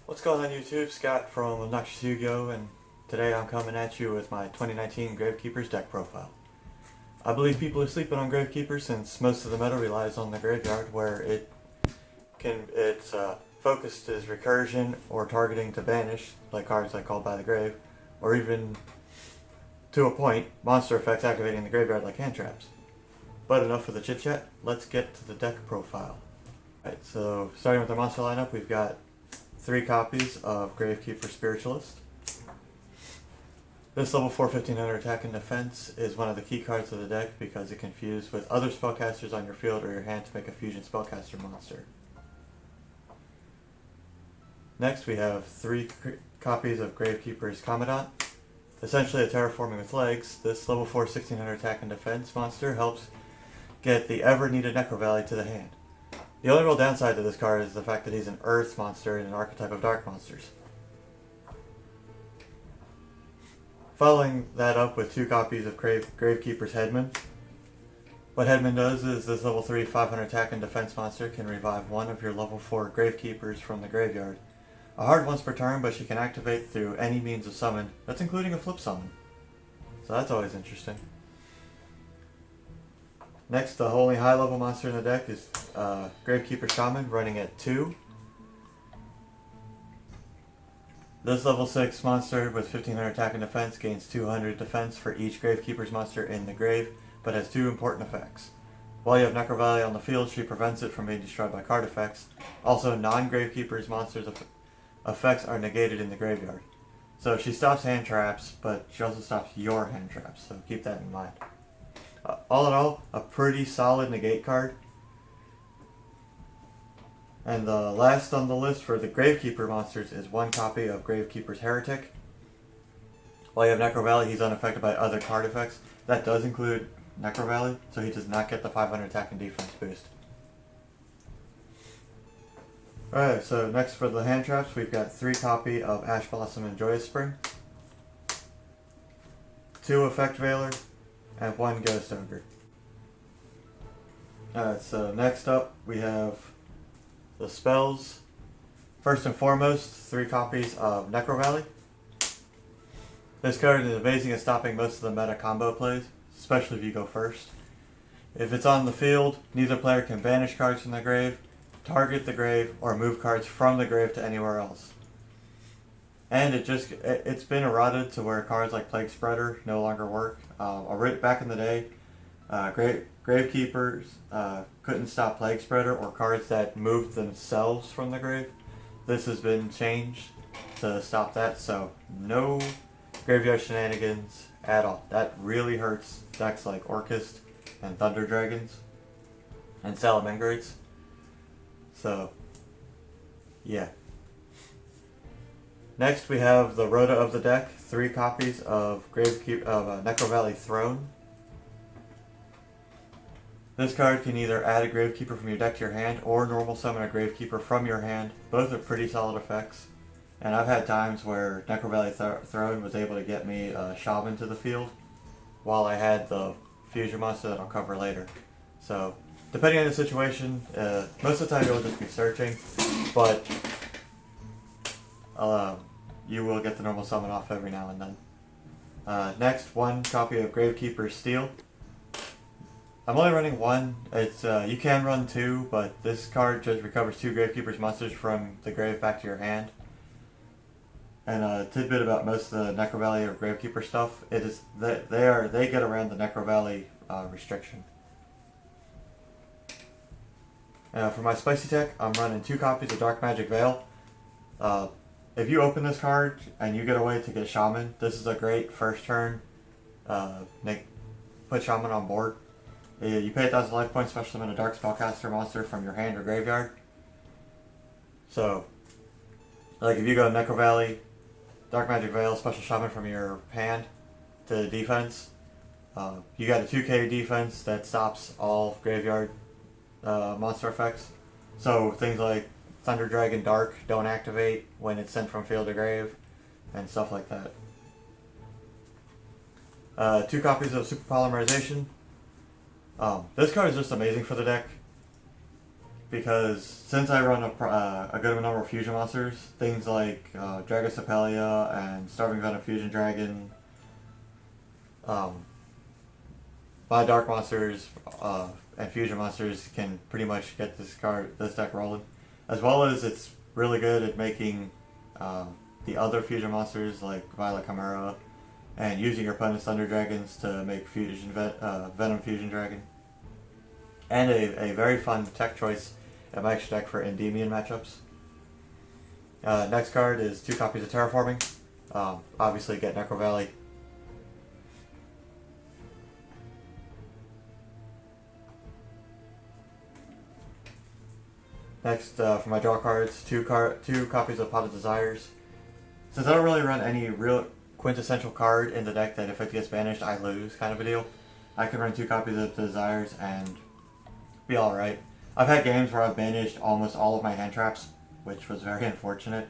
What's going on YouTube? Scott from Obnoxious and today I'm coming at you with my 2019 Gravekeeper's deck profile. I believe people are sleeping on Gravekeeper since most of the meta relies on the graveyard where it's focused as recursion or targeting to banish, like cards like Called by the Grave, or even to a point, monster effects activating the graveyard like hand traps. But enough of the chit chat, let's get to the deck profile. Alright, so starting with the monster lineup, we've got 3 copies of Gravekeeper Spiritualist. This level 4 1500 attack and defense is one of the key cards of the deck because it can fuse with other spellcasters on your field or your hand to make a fusion spellcaster monster. Next we have 3 copies of Gravekeeper's Commandant. Essentially a terraforming with legs, this level 4 1600 attack and defense monster helps get the ever needed Necro Valley to the hand. The only real downside to this card is the fact that he's an Earth monster and an archetype of dark monsters. Following that up with 2 copies of Gravekeeper's Headman. What Headman does is this level 3 500 attack and defense monster can revive one of your level 4 Gravekeepers from the graveyard. A hard once per turn, but she can activate through any means of summon. That's including a flip summon. So that's always interesting. Next, the only high level monster in the deck is Gravekeeper Shaman, running at 2. This level 6 monster with 1500 attack and defense gains 200 defense for each Gravekeeper's monster in the grave, but has 2 important effects. While you have Necro Valley on the field, she prevents it from being destroyed by card effects. Also, non-Gravekeeper's monsters' effects are negated in the graveyard. So she stops hand traps, but she also stops your hand traps, so keep that in mind. All in all, a pretty solid negate card. And the last on the list for the Gravekeeper monsters is 1 copy of Gravekeeper's Heretic. While you have Necro Valley, he's unaffected by other card effects. That does include Necro Valley, so he does not get the 500 attack and defense boost. Alright, so next for the hand traps, we've got 3 copy of Ash Blossom and Joyous Spring, 2 Effect Veiler, and 1 Ghost Ogre. Alright, so next up we have the spells. First and foremost, 3 copies of Necro Valley. This card is amazing at stopping most of the meta combo plays, especially if you go first. If it's on the field, neither player can banish cards from the grave, target the grave, or move cards from the grave to anywhere else. And it's been eroded to where cards like Plague Spreader no longer work. Back in the day, Gravekeepers couldn't stop Plague Spreader or cards that moved themselves from the grave. This has been changed to stop that, so no graveyard shenanigans at all. That really hurts decks like Orcust and Thunder Dragons and Salamangreats. So, yeah. Next we have the Rhoda of the deck, 3 copies of Necro Valley Throne. This card can either add a Gravekeeper from your deck to your hand or normal summon a Gravekeeper from your hand. Both are pretty solid effects. And I've had times where Necro Valley Throne was able to get me a Shaman to the field while I had the fusion monster that I'll cover later. So, depending on the situation, most of the time you'll just be searching, but you will get the normal summon off every now and then. Next, 1 copy of Gravekeeper Steel. I'm only running 1. You can run 2, but this card just recovers 2 Gravekeeper's monsters from the grave back to your hand. And a tidbit about most of the Necro Valley or Gravekeeper stuff, it is they get around the Necro Valley restriction. For my spicy tech, I'm running 2 copies of Dark Magic Veil. If you open this card and you get a way to get Shaman, this is a great first turn. Put Shaman on board. You pay 1,000 life points, special summon a Dark Spellcaster monster from your hand or graveyard. So, like if you go Necro Valley, Dark Magic Veil, special Shaman from your hand to defense, you got a 2k defense that stops all graveyard monster effects. So things like Thunder Dragon Dark don't activate when it's sent from field to grave, and stuff like that. 2 copies of Super Polymerization. This card is just amazing for the deck. because since I run a good number of fusion monsters, things like Dragocepelia and Starving Venom Fusion Dragon, my dark monsters and fusion monsters can pretty much get this deck rolling, as well as it's really good at making the other fusion monsters like Violet Chimera and using your opponent's Thunder Dragons to make Venom Fusion Dragon. And a very fun tech choice in my extra deck for Endymion matchups. Next card is 2 copies of Terraforming. Obviously get Necro Valley. Next, for my draw cards, 2 copies of Pot of Desires. Since I don't really run any real quintessential card in the deck that if it gets banished I lose kind of a deal, I can run 2 copies of Desires and be alright. I've had games where I've banished almost all of my hand traps, which was very unfortunate,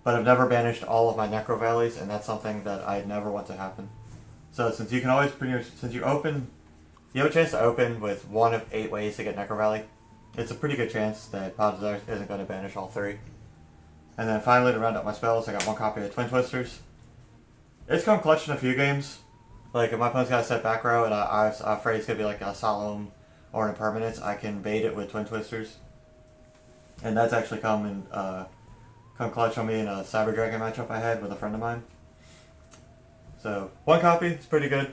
but I've never banished all of my Necro Valleys, and that's something that I never want to happen. So since you can always you have a chance to open with 1 of 8 ways to get Necro Valley, it's a pretty good chance that Pot of Desires isn't going to banish all 3. And then finally, to round up my spells, I got 1 copy of Twin Twisters. It's come clutch in a few games. Like, if my opponent's got a set back row and I'm afraid it's going to be like a Solemn or an Impermanence, I can bait it with Twin Twisters. And that's actually come clutch on me in a Cyber Dragon matchup I had with a friend of mine. So, 1 copy, it's pretty good.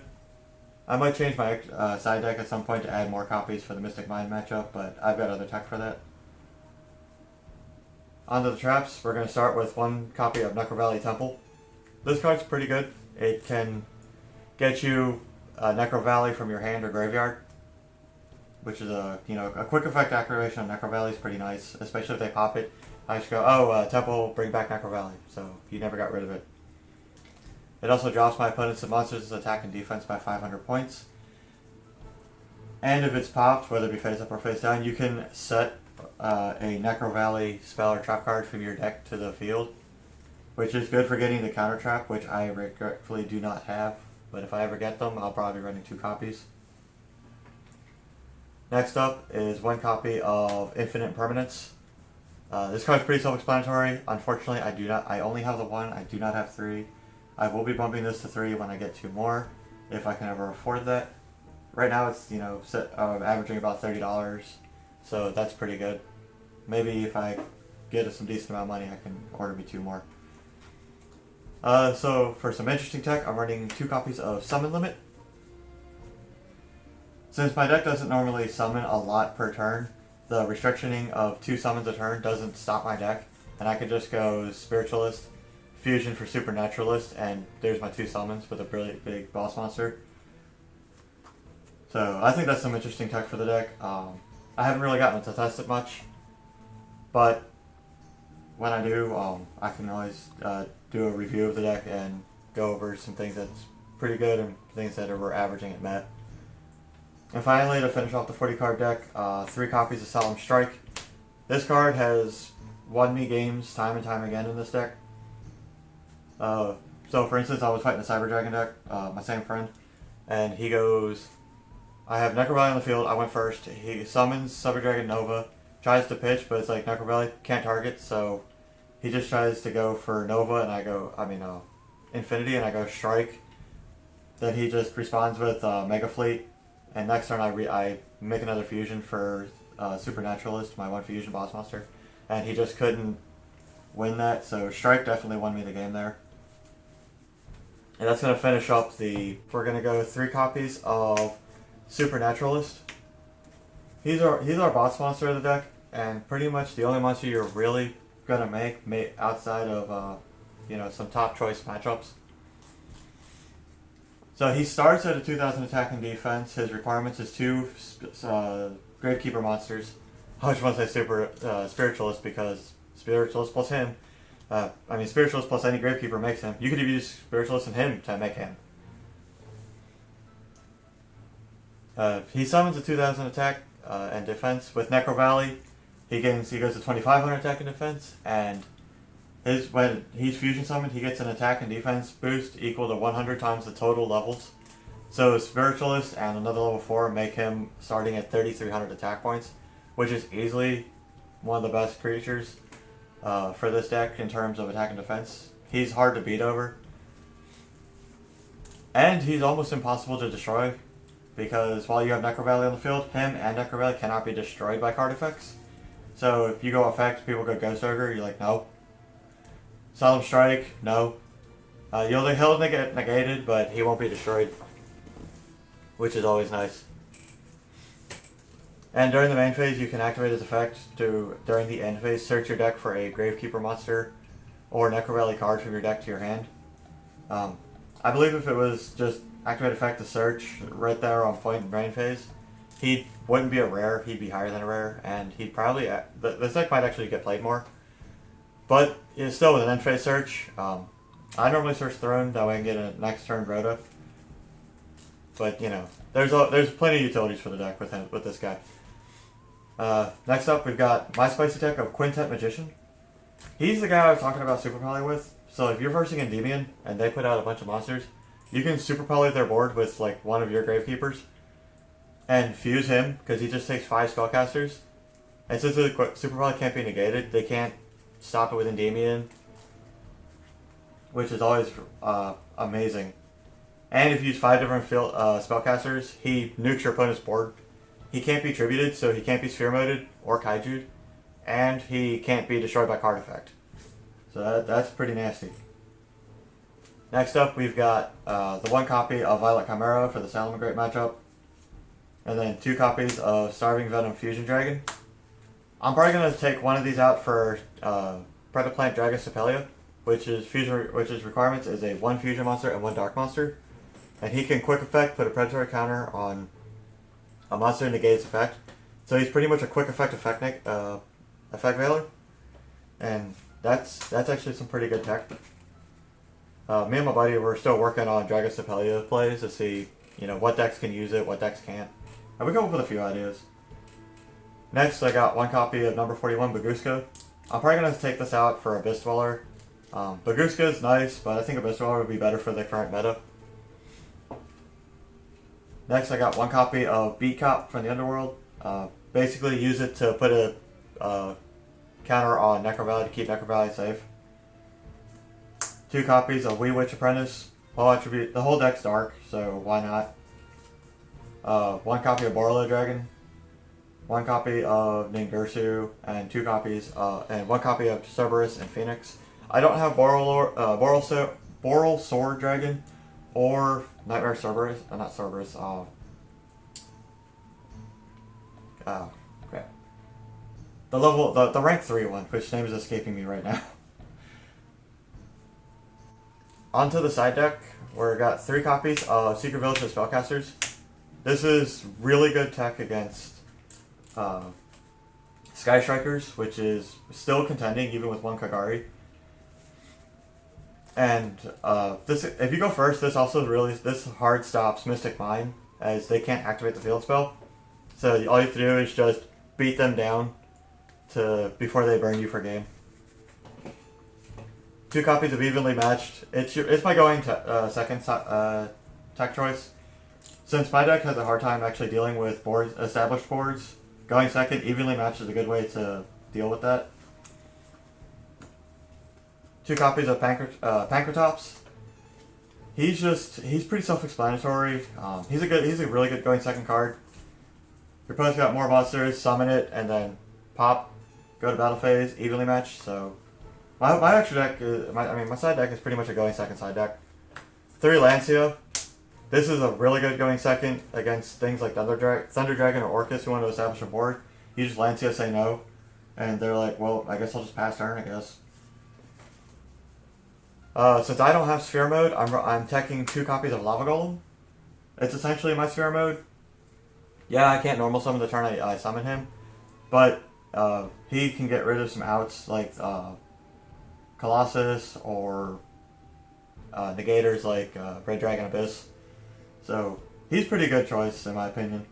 I might change my side deck at some point to add more copies for the Mystic Mind matchup, but I've got other tech for that. On to the traps, we're going to start with 1 copy of Necro Valley Temple. This card's pretty good. It can get you Necro Valley from your hand or graveyard, which is a quick effect activation on Necro Valley is pretty nice, especially if they pop it. I just go, Temple, bring back Necro Valley, so you never got rid of it. It also drops my opponent's monsters' attack and defense by 500 points. And if it's popped, whether it be face up or face down, you can set a Necro Valley spell or trap card from your deck to the field, which is good for getting the counter trap, which I regretfully do not have. But if I ever get them, I'll probably be running 2 copies. Next up is 1 copy of Infinite Permanence. This card's pretty self-explanatory. Unfortunately, I only have the 1. I do not have 3. I will be bumping this to 3 when I get 2 more, if I can ever afford that. Right now it's, averaging about $30, so that's pretty good. Maybe if I get some decent amount of money, I can order me 2 more. So for some interesting tech, I'm running 2 copies of Summon Limit. Since my deck doesn't normally summon a lot per turn, the restrictioning of 2 summons a turn doesn't stop my deck, and I can just go Spiritualist, Fusion for Supernaturalist, and there's my 2 summons with a really big boss monster. So I think that's some interesting tech for the deck. I haven't really gotten to test it much, but when I do, I can always do a review of the deck and go over some things that's pretty good and things that we're averaging at Met. And finally, to finish off the 40 card deck, 3 copies of Solemn Strike. This card has won me games time and time again in this deck. So for instance, I was fighting a Cyber Dragon deck, my same friend, and he goes, I have Necro Valley on the field, I went first, he summons Cyber Dragon Nova, tries to pitch, but it's like Necro Valley can't target, so he just tries to go for Nova, and I go, Infinity, and I go Strike. Then he just responds with Mega Fleet, and next turn I make another fusion for Supernaturalist, my 1 fusion boss monster, and he just couldn't win that, so Strike definitely won me the game there. And that's going to finish up we're going to go 3 copies of Supernaturalist. He's our boss monster of the deck, and pretty much the only monster you're really going to make outside of, some top choice matchups. So he starts at a 2,000 attack and defense. His requirements is 2 Gravekeeper monsters. I just want to say Spiritualist because Spiritualist plus him. Spiritualist plus any Gravekeeper makes him. You could even use Spiritualist and him to make him. He summons a 2,000 attack and defense. With Necro Valley, he goes to 2,500 attack and defense, and when he's fusion summoned, he gets an attack and defense boost equal to 100 times the total levels. So Spiritualist and another level 4 make him starting at 3,300 attack points, which is easily one of the best creatures for this deck in terms of attack and defense. He's hard to beat over. And he's almost impossible to destroy, because while you have Necro Valley on the field, him and Necro Valley cannot be destroyed by card effects. So if you go effect, people go Ghost Ogre, you're like, no. Solemn Strike, no. He'll get negated, but he won't be destroyed, which is always nice. And during the main phase, you can activate his effect to, during the end phase, search your deck for a Gravekeeper monster or Necro Valley card from your deck to your hand. I believe if it was just activate effect to search right there on point in main phase, he wouldn't be a rare, he'd be higher than a rare, and he'd probably, this deck might actually get played more. But it's still with an end phase search. I normally search Throne, that way I can get a next turn Rhoda. But, you know, there's plenty of utilities for the deck with this guy. Next up, we've got my spicy deck of Quintet Magician. He's the guy I was talking about Super Poly with. So if you're versing Endymion and they put out a bunch of monsters, you can Super Poly their board with like one of your Gravekeepers and fuse him, because he just takes 5 spellcasters. And since the Super Poly can't be negated, they can't stop it with Endymion, which is always amazing. And if you use 5 different spellcasters, he nukes your opponent's board. He can't be tributed, so he can't be sphere moded or kaiju'd, and he can't be destroyed by card effect. So that's pretty nasty. Next up, we've got the 1 copy of Violet Chimera for the Salamangreat matchup, and then 2 copies of Starving Venom Fusion Dragon. I'm probably going to take one of these out for Predaplant Dragon Sepelia, which is requirements is a 1 fusion monster and 1 dark monster. And he can quick effect put a predatory counter on a monster and negate its effect. So he's pretty much a quick effect veiler. And that's actually some pretty good tech. Me and my buddy were still working on Dragon Sepelia plays to see, you know, what decks can use it, what decks can't. And we come up with a few ideas. Next, I got 1 copy of number 41 Baguska. I'm probably going to take this out for Abyss Dweller. Baguska is nice, but I think Abyss Dweller would be better for the current meta. Next, I got 1 copy of Beat Cop from the Underworld. Basically, use it to put a counter on Necro Valley to keep Necro Valley safe. 2 copies of Wee Witch Apprentice. Low attribute. The whole deck's dark, so why not? 1 copy of Borolo Dragon. 1 copy of Ningirsu, and 2 copies, and 1 copy of Cerberus and Phoenix. I don't have Boral Sword Dragon or Nightmare Cerberus. Not Cerberus. Crap. The rank 3 one, which name is escaping me right now. Onto the side deck, where I got 3 copies of Secret Village of Spellcasters. This is really good tech against Sky Strikers, which is still contending even with 1 Kagari. And this, if you go first, this hard stops Mystic Mine, as they can't activate the field spell. So all you have to do is just beat them down before they burn you for game. 2 copies of Evenly Matched. It's my going second tech choice. Since my deck has a hard time actually dealing with established boards, going second, Evenly Matched is a good way to deal with that. 2 copies of Pankratops. He's pretty self-explanatory. He's a really good going second card. Your opponent's got more monsters, summon it, and then pop, go to battle phase, evenly matched. So my extra deck my side deck is pretty much a going second side deck. 3 Lancia. This is a really good going second against things like Thunder Dragon or Orcus who want to establish a board. You just Lancia, say no, and they're like, well, I guess I'll just pass turn, I guess. Since I don't have Sphere Mode, I'm teching 2 copies of Lava Golem. It's essentially my Sphere Mode. Yeah, I can't normal summon the turn I summon him, but he can get rid of some outs like Colossus or negators like Red Dragon Abyss. So he's pretty good choice in my opinion.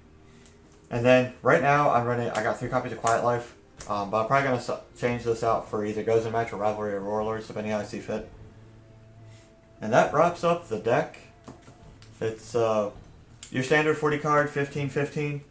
And then right now I got 3 copies of Quiet Life, but I'm probably gonna change this out for either Goes in Match or Rivalry or Warlords, depending on how I see fit. And that wraps up the deck. It's your standard 40 card 15-15.